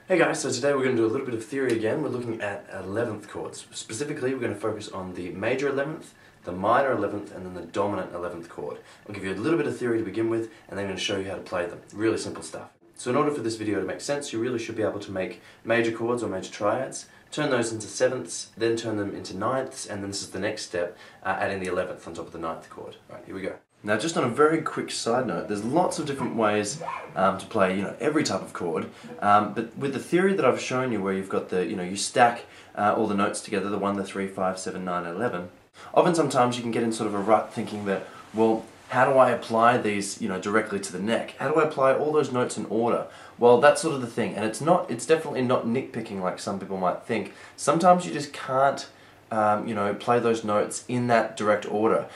Hey guys, so today we're going to do a little bit of theory again. We're looking at 11th chords. Specifically, we're going to focus on the major 11th, the minor 11th, and then the dominant 11th chord. I'll give you a little bit of theory to begin with, and then I'm going to show you how to play them. Really simple stuff. So in order for this video to make sense, you really should be able to make major chords or major triads, turn those into sevenths, then turn them into ninths, and then this is the next step, adding the 11th on top of the ninth chord. Right, here we go. Now, just on a very quick side note, there's lots of different ways to play, every type of chord. But with the theory that I've shown you, where you've got the, you stack all the notes together, the 1, the 3, 5, 7, 9, 11. Often, sometimes you can get in sort of a rut thinking that, well, how do I apply these, directly to the neck? How do I apply all those notes in order? Well, that's sort of the thing, and it's definitely not nitpicking like some people might think. Sometimes you just can't, play those notes in that direct order.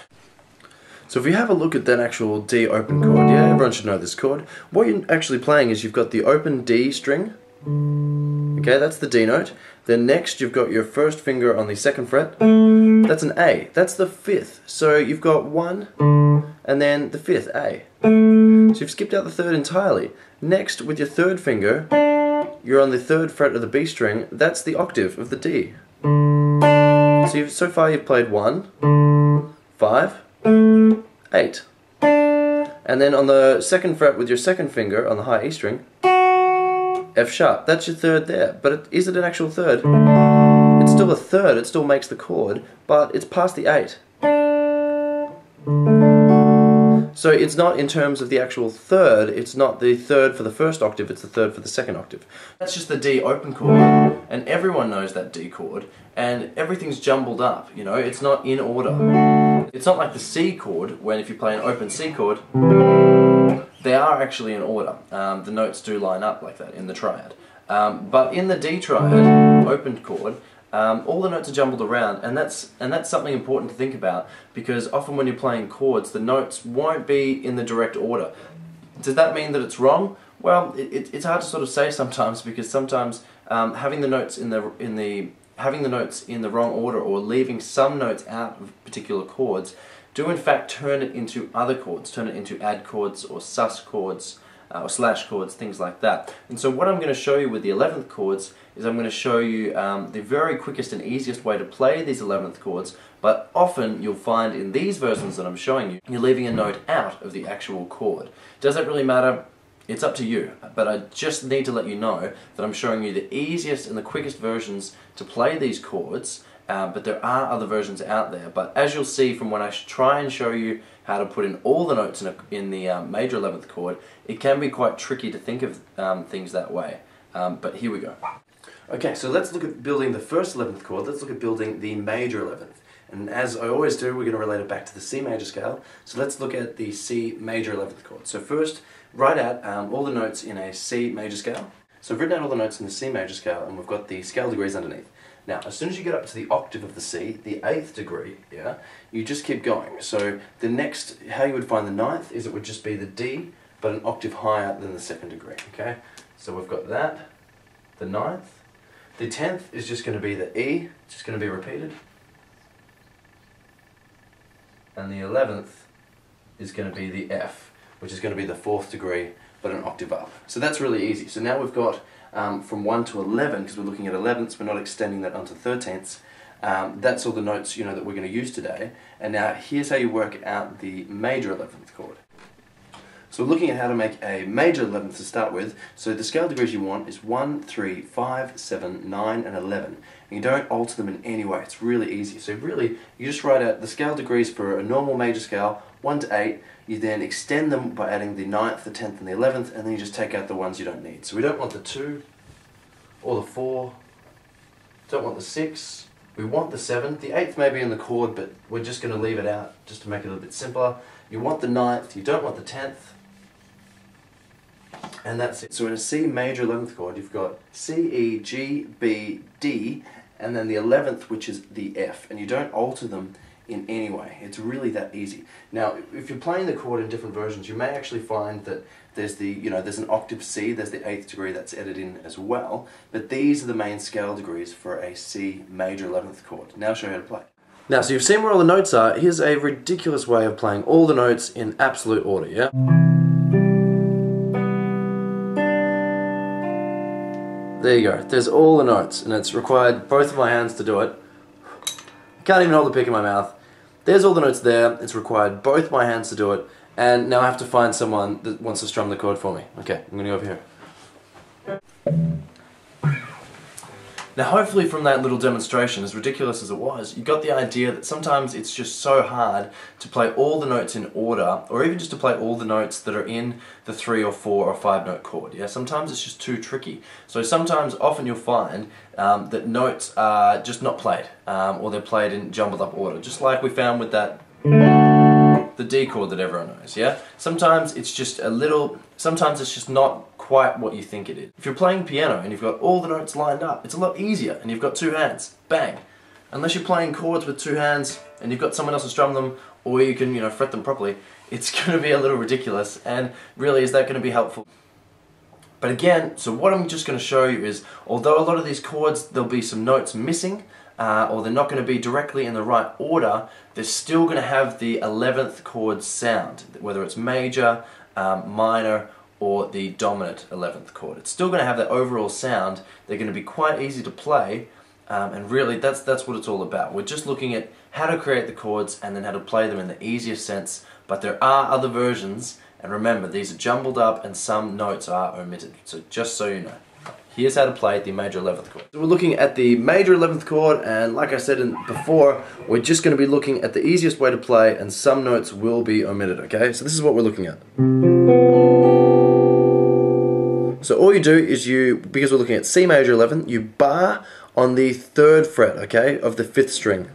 So if you have a look at that actual D open chord, yeah, everyone should know this chord. What you're actually playing is you've got the open D string, okay, that's the D note. Then next you've got your first finger on the second fret, that's an A, that's the fifth. So you've got 1 and then the fifth, A. So you've skipped out the third entirely. Next, with your third finger, you're on the third fret of the B string, that's the octave of the D. So so far you've played 1, 5, 8. And then on the second fret with your second finger on the high E string, F sharp. That's your third there. But is it an actual third? It's still a third, it still makes the chord, but it's past the 8. So it's not in terms of the actual third, it's not the third for the first octave, it's the third for the second octave. That's just the D open chord, and everyone knows that D chord, and everything's jumbled up, it's not in order. It's not like the C chord, when if you play an open C chord, they are actually in order. The notes do line up like that in the triad. But in the D triad, opened chord, all the notes are jumbled around, and that's something important to think about, because often when you're playing chords, the notes won't be in the direct order. Does that mean that it's wrong? Well, it's hard to sort of say sometimes, because sometimes having the notes in the wrong order, or leaving some notes out of particular chords, do in fact turn it into other chords, turn it into add chords or sus chords or slash chords, things like that. And so what I'm going to show you with the 11th chords is I'm going to show you the very quickest and easiest way to play these 11th chords, but often you'll find in these versions that I'm showing you, you're leaving a note out of the actual chord. Does that really matter? It's up to you, but I just need to let you know that I'm showing you the easiest and the quickest versions to play these chords, but there are other versions out there. But as you'll see from when I try and show you how to put in all the notes in the major 11th chord, it can be quite tricky to think of things that way. But here we go. Okay, so let's look at building the first 11th chord. Let's look at building the major 11th. And as I always do, we're going to relate it back to the C major scale. So let's look at the C major 11th chord. So first, write out all the notes in a C major scale. So I've written out all the notes in the C major scale, and we've got the scale degrees underneath. Now, as soon as you get up to the octave of the C, the 8th degree, yeah, you just keep going. So the next, how you would find the 9th is it would just be the D, but an octave higher than the 2nd degree, okay? So we've got that, the 9th. The 10th is just going to be the E, just going to be repeated. And the 11th is going to be the F, which is going to be the 4th degree, but an octave up. So that's really easy. So now we've got from 1 to 11, because we're looking at 11ths, we're not extending that onto 13ths. That's all the notes that we're going to use today. And now here's how you work out the major 11th chord. So we're looking at how to make a major 11th to start with. So the scale degrees you want is 1, 3, 5, 7, 9, and 11. And you don't alter them in any way. It's really easy. So really, you just write out the scale degrees for a normal major scale, 1 to 8. You then extend them by adding the 9th, the 10th, and the 11th, and then you just take out the ones you don't need. So we don't want the 2, or the 4, don't want the 6, we want the 7th. The 8th may be in the chord, but we're just going to leave it out just to make it a little bit simpler. You want the 9th, you don't want the 10th, and that's it. So in a C major 11th chord, you've got C, E, G, B, D, and then the 11th, which is the F, and you don't alter them in any way. It's really that easy. Now, if you're playing the chord in different versions, you may actually find that there's there's an octave C, there's the 8th degree that's added in as well, but these are the main scale degrees for a C major 11th chord. Now I'll show you how to play. Now, so you've seen where all the notes are. Here's a ridiculous way of playing all the notes in absolute order, yeah? There you go. There's all the notes, and it's required both of my hands to do it. I can't even hold the pick in my mouth. There's all the notes there. It's required both my hands to do it, and now I have to find someone that wants to strum the chord for me. Okay, I'm going to go over here. Now hopefully from that little demonstration, as ridiculous as it was, you got the idea that sometimes it's just so hard to play all the notes in order, or even just to play all the notes that are in the 3 or 4 or 5 note chord. Yeah, sometimes it's just too tricky. So often you'll find that notes are just not played, or they're played in jumbled up order, just like we found with the D chord that everyone knows, yeah? Sometimes it's just not quite what you think it is. If you're playing piano and you've got all the notes lined up, it's a lot easier, and you've got 2 hands, bang. Unless you're playing chords with 2 hands and you've got someone else to strum them, or you can, fret them properly, it's going to be a little ridiculous, and really, is that going to be helpful? But again, so what I'm just going to show you is, although a lot of these chords, there'll be some notes missing, or they're not going to be directly in the right order, they're still going to have the 11th chord sound, whether it's major, minor, or the dominant 11th chord. It's still going to have that overall sound. They're going to be quite easy to play, and really that's what it's all about. We're just looking at how to create the chords and then how to play them in the easiest sense, but there are other versions, and remember, these are jumbled up and some notes are omitted, so just so you know. Here's how to play the major 11th chord. So we're looking at the major 11th chord, and like I said before, we're just going to be looking at the easiest way to play, and some notes will be omitted, okay? So this is what we're looking at. So all you do is because we're looking at C major 11th, you bar on the 3rd fret, okay, of the 5th string.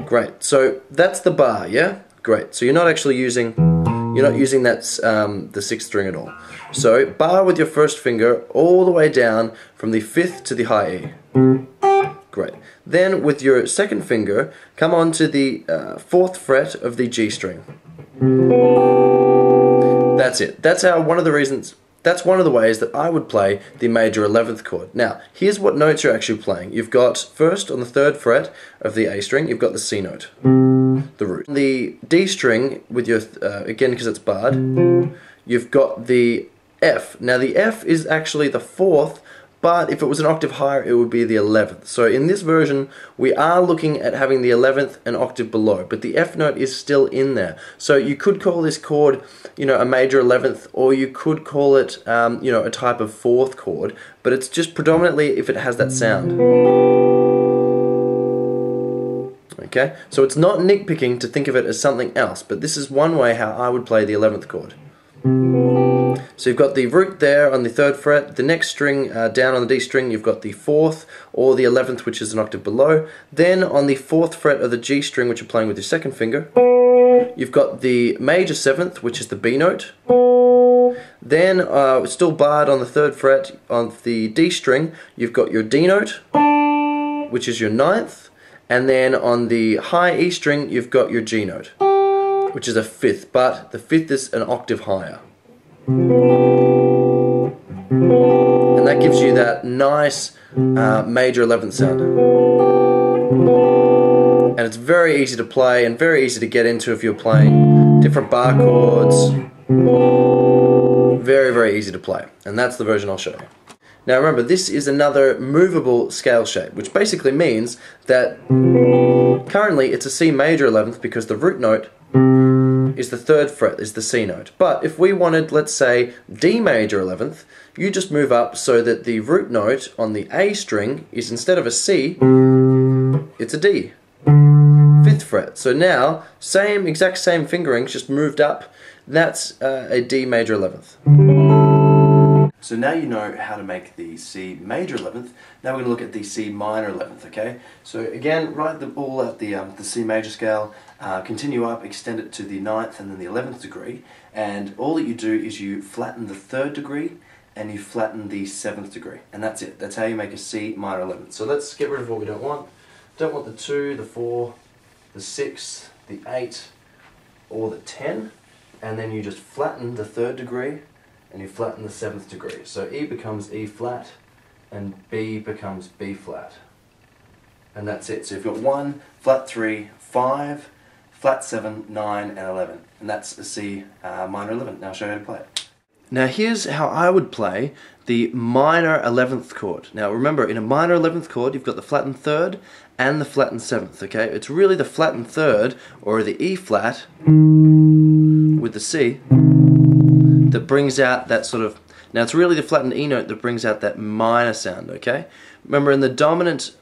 Great, so that's the bar, yeah? Great, so you're not using that, the 6th string at all. So bar with your first finger all the way down from the 5th to the high E. Great. Then with your second finger, come on to the 4th fret of the G string. That's it. That's one of the ways that I would play the major 11th chord. Now, here's what notes you're actually playing. You've got, first on the 3rd fret of the A string, you've got the C note, the root. The D string, with your, again because it's barred, you've got the F. Now the F is actually the 4th, but if it was an octave higher, it would be the 11th. So in this version, we are looking at having the 11th an octave below, but the F note is still in there. So you could call this chord, a major 11th, or you could call it, a type of 4th chord, but it's just predominantly if it has that sound. Okay, so it's not nitpicking to think of it as something else, but this is one way how I would play the 11th chord. So you've got the root there on the 3rd fret, the next string down on the D string you've got the 4th or the 11th, which is an octave below. Then on the 4th fret of the G string, which you're playing with your second finger, you've got the major 7th, which is the B note. Then still barred on the 3rd fret of the D string, you've got your D note, which is your 9th, and then on the high E string you've got your G note, which is a 5th, but the 5th is an octave higher. And that gives you that nice major 11th sound. And it's very easy to play and very easy to get into if you're playing different bar chords. Very, very easy to play. And that's the version I'll show you. Now remember, this is another movable scale shape, which basically means that currently it's a C major 11th because the root note is the 3rd fret, is the C note. But if we wanted, let's say, D major 11th, you just move up so that the root note on the A string is, instead of a C, it's a D. 5th fret. So now, exact same fingerings, just moved up. That's a D major 11th. So now you know how to make the C major 11th. Now we're going to look at the C minor 11th, okay? So again, write the ball at the C major scale, continue up, extend it to the 9th and then the 11th degree, and all that you do is you flatten the 3rd degree and you flatten the 7th degree, and that's it. That's how you make a C minor 11th. So let's get rid of what we don't want. Don't want the 2, the 4, the 6, the 8, or the 10, and then you just flatten the 3rd degree and you flatten the 7th degree. So E becomes E flat and B becomes B flat. And that's it. So you've got 1, flat 3, 5, flat 7, 9 and 11. And that's a C minor 11. Now I'll show you how to play it. Now here's how I would play the minor 11th chord. Now remember, in a minor 11th chord you've got the flattened third and the flattened 7th, okay? It's really the flattened third, or the E flat with the C, that brings out that sort of... Now it's really the flattened E note that brings out that minor sound, okay? Remember, in the dominant,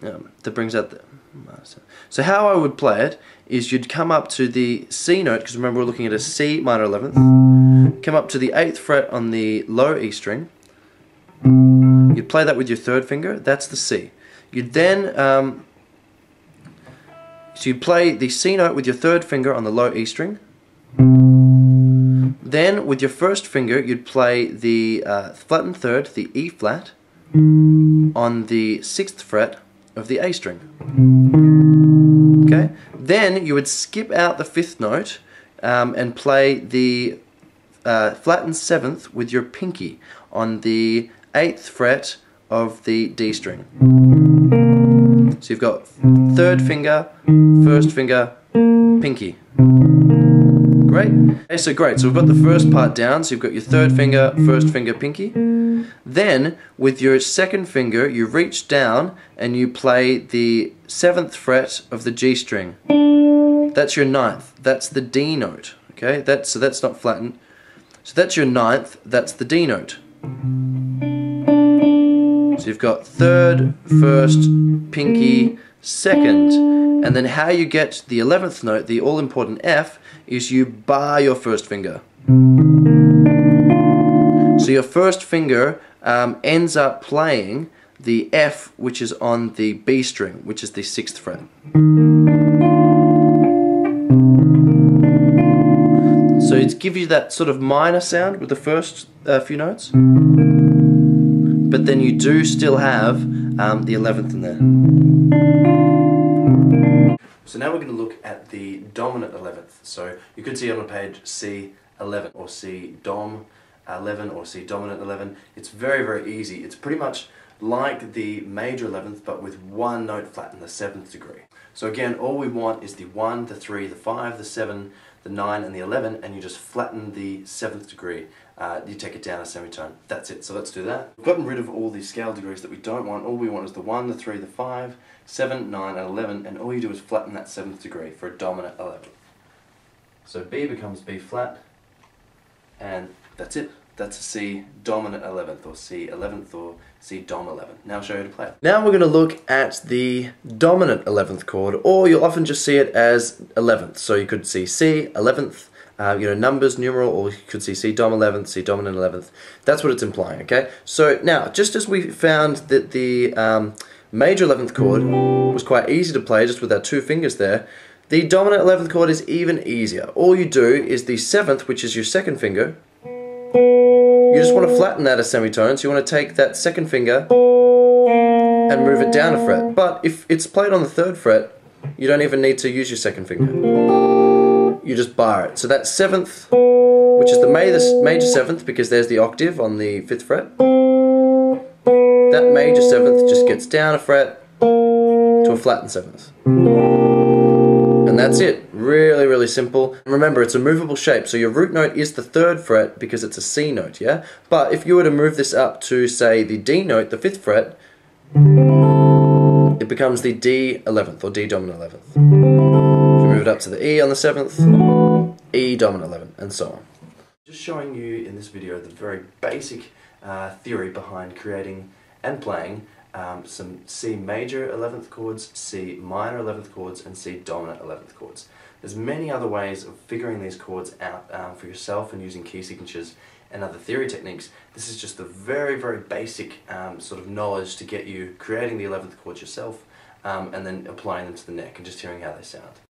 that brings out the minor sound. So how I would play it is you'd come up to the C note, because remember we're looking at a C minor 11th, come up to the 8th fret on the low E string, you'd play that with your third finger, that's the C. You'd then, so you'd play the C note with your third finger on the low E string, then with your first finger you'd play the flattened third, the E flat, on the 6th fret of the A string. Okay? Then you would skip out the 5th note and play the flattened 7th with your pinky on the 8th fret of the D string. So you've got third finger, first finger, pinky. Great. Okay, so great. So we've got the first part down. So you've got your third finger, first finger, pinky. Then, with your second finger, you reach down and you play the 7th fret of the G string. That's your 9th. That's the D note. Okay, so that's not flattened. So that's your 9th. That's the D note. So you've got third, first, pinky, second. And then how you get the 11th note, the all-important F, is you bar your first finger. So your first finger ends up playing the F, which is on the B string, which is the 6th fret. So it gives you that sort of minor sound with the first few notes, but then you do still have the 11th in there. So now we're going to look at the dominant 11th. So you could see on the page C11 or C Dom 11 or C dominant 11. It's very, very easy. It's pretty much like the major 11th, but with one note flat in the 7th degree. So again, all we want is the 1, the 3, the 5, the 7, the 9 and the 11, and you just flatten the 7th degree. You take it down a semitone. That's it. So let's do that. We've gotten rid of all the scale degrees that we don't want. All we want is the 1, the 3, the 5, 7, 9 and 11, and all you do is flatten that 7th degree for a dominant 11th. So B becomes B flat, and that's it. That's a C dominant 11th, or C 11th, or C Dom 11. Now I'll show you how to play it. Now we're going to look at the dominant 11th chord, or you'll often just see it as 11th. So you could see C 11th, numbers, numeral, or you could see C Dom 11th, C dominant 11th. That's what it's implying, okay? So now, just as we found that the major 11th chord was quite easy to play just with our two fingers there, the dominant 11th chord is even easier. All you do is the 7th, which is your second finger, you just want to flatten that a semitone, so you want to take that second finger and move it down a fret. But if it's played on the 3rd fret, you don't even need to use your second finger. You just bar it. So that 7th, which is the major 7th, because there's the octave on the 5th fret, that major 7th just gets down a fret to a flattened 7th. And that's it. Really, really simple. Remember, it's a movable shape, so your root note is the 3rd fret because it's a C note, yeah? But if you were to move this up to, say, the D note, the 5th fret, it becomes the D 11th, or D dominant 11th. If you move it up to the E on the 7th, E dominant 11, and so on. Just showing you in this video the very basic theory behind creating and playing some C major 11th chords, C minor 11th chords, and C dominant 11th chords. There's many other ways of figuring these chords out for yourself and using key signatures and other theory techniques. This is just the very, very basic sort of knowledge to get you creating the 11th chords yourself and then applying them to the neck and just hearing how they sound.